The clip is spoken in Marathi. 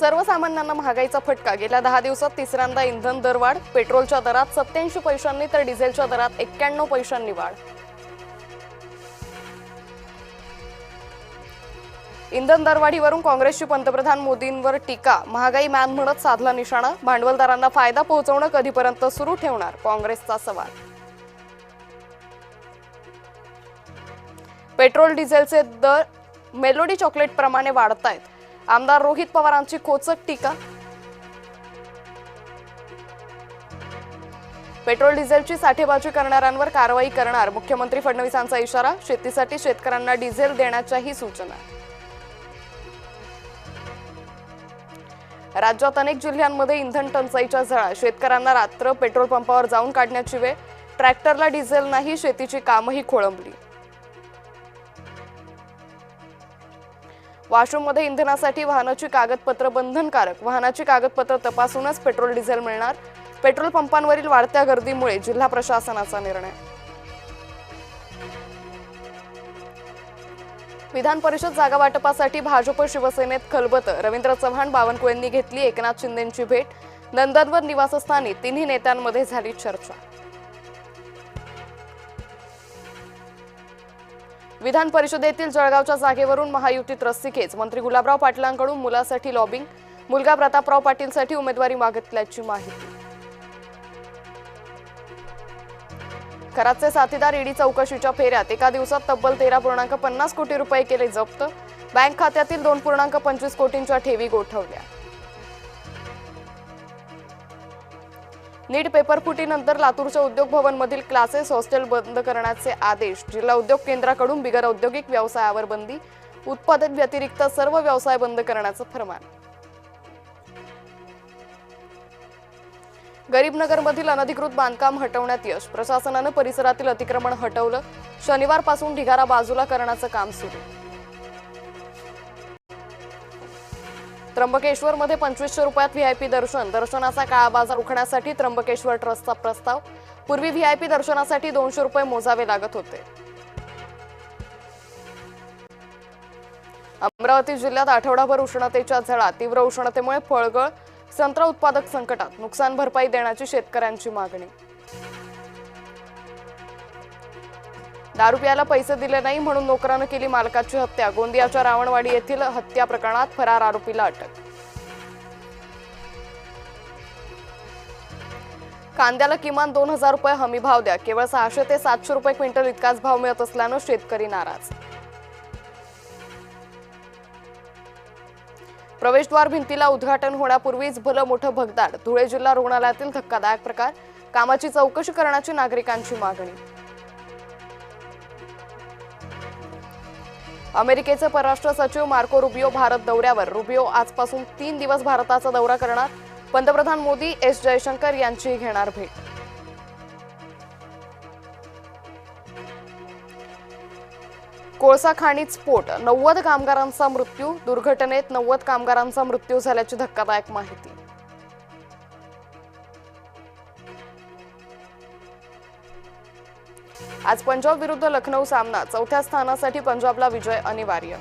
सर्वसामान्यांना महागाईचा फटका गेल्या 10 दिवसात तिसऱ्यांदा इंधन दरवाढ पेट्रोलच्या दरात 87 पैशांनी तर डिझेलच्या दरात 91 पैशांनी वाढ। इंधन दरवाढीवरून काँग्रेसची पंतप्रधान मोदींवर टीका महागाई मॅन म्हणत साधला निशाणा भांडवलदारांना फायदा पोहोचवणं कधीपर्यंत सुरू ठेवणार काँग्रेसचा सवाल। पेट्रोल डिझेलचे दर मेलोडी चॉकलेट प्रमाणे वाढतायत आमदार रोहित पवारांची खोचक टीका। पेट्रोल डिझेलची साठेबाजी करणाऱ्यांवर कारवाई करणार मुख्यमंत्री फडणवीसांचा इशारा शेतीसाठी शेतकऱ्यांना डिझेल देण्याच्याही सूचना। राज्यात अनेक जिल्ह्यांमध्ये इंधन टंचाईच्या झळा शेतकऱ्यांना रात्र पेट्रोल पंपावर जाऊन काढण्याची वेळ ट्रॅक्टरला डिझेल नाही शेतीची कामही खोळंबली। वाशिममध्ये इंधनासाठी वाहनाची कागदपत्र बंधनकारक वाहनाची कागदपत्र तपासूनच पेट्रोल डिझेल मिळणार पेट्रोल पंपांवरील वाढत्या गर्दीमुळे जिल्हा प्रशासनाचा निर्णय। विधान परिषद जागा वाटपासाठी भाजप शिवसेनेत खलबत रवींद्र चव्हाण बावनकुळेंनी घेतली एकनाथ शिंदेंची भेट नंदनवर निवासस्थानी तिन्ही नेत्यांमध्ये झाली चर्चा। विधान परिषदेतील जळगावच्या जागेवरून महायुतीत रस्सीखेच मंत्री गुलाबराव पाटलांकडून मुलासाठी लॉबिंग मुलगा प्रतापराव पाटीलसाठी उमेदवारी मागितल्याची माहिती। खरातचे साथीदार ईडी चौकशीच्या फेऱ्यात एका दिवसात तब्बल 13.50 कोटी रुपये केले जप्त बँक खात्यातील 2.25 कोटींच्या ठेवी गोठवल्या। नीट पेपरफुटीनंतर लातूरच्या उद्योग भवन मधील क्लासेस हॉस्टेल बंद करण्याचे आदेश जिल्हा उद्योग केंद्राकडून बिगर औद्योगिक व्यवसायावर बंदी उत्पादन व्यतिरिक्त सर्व व्यवसाय बंद करण्याचं फरमान। गरीबनगरमधील अनधिकृत बांधकाम हटवण्यात यश प्रशासनाने परिसरातील अतिक्रमण हटवलं शनिवारपासून ढिगारा बाजूला करण्याचं काम सुरू। त्र्यंबकेश्वरमध्ये 2500 रुपयात व्हीआयपी दर्शनाचा काळा बाजार रोखण्यासाठी त्र्यंबकेश्वर ट्रस्टचा प्रस्ताव पूर्वी व्हीआयपी दर्शनासाठी 200 रुपये मोजावे लागत होते। अमरावती जिल्ह्यात आठवडाभर उष्णतेच्या झळा तीव्र उष्णतेमुळे फळगळ संत्रा उत्पादक संकटात नुकसान भरपाई देण्याची शेतकऱ्यांची मागणी। दारू प्यायला पैसे दिले नाही म्हणून नोकरानं केली मालकाची हत्या गोंदियाच्या रावणवाडी येथील हत्या प्रकरणात फरार आरोपीला अटक। कांद्याला किमान 2000 रुपये हमी भाव द्या केवळ 600 ते 700 रुपये क्विंटल इतकाच भाव मिळत असल्यानं शेतकरी नाराज। प्रवेशद्वार भिंतीला उद्घाटन होण्यापूर्वीच भलं मोठं भगदाड धुळे जिल्हा रुग्णालयातील धक्कादायक प्रकार कामाची चौकशी करण्याची नागरिकांची मागणी। अमेरिकेचे परराष्ट्र सचिव मार्को रुबियो भारत दौऱ्यावर रुबियो आजपासून 3 दिवस भारताचा दौरा करणार पंतप्रधान मोदी एस जयशंकर यांची घेणार भेट। कोळसा खाणीत स्फोट 90 कामगारांचा मृत्यू दुर्घटनेत 90 कामगारांचा मृत्यू झाल्याची धक्कादायक माहिती। आज पंजाब विरुद्ध लखनौ सामना चौथ्या स्थानासाठी पंजाबला विजय अनिवार्य।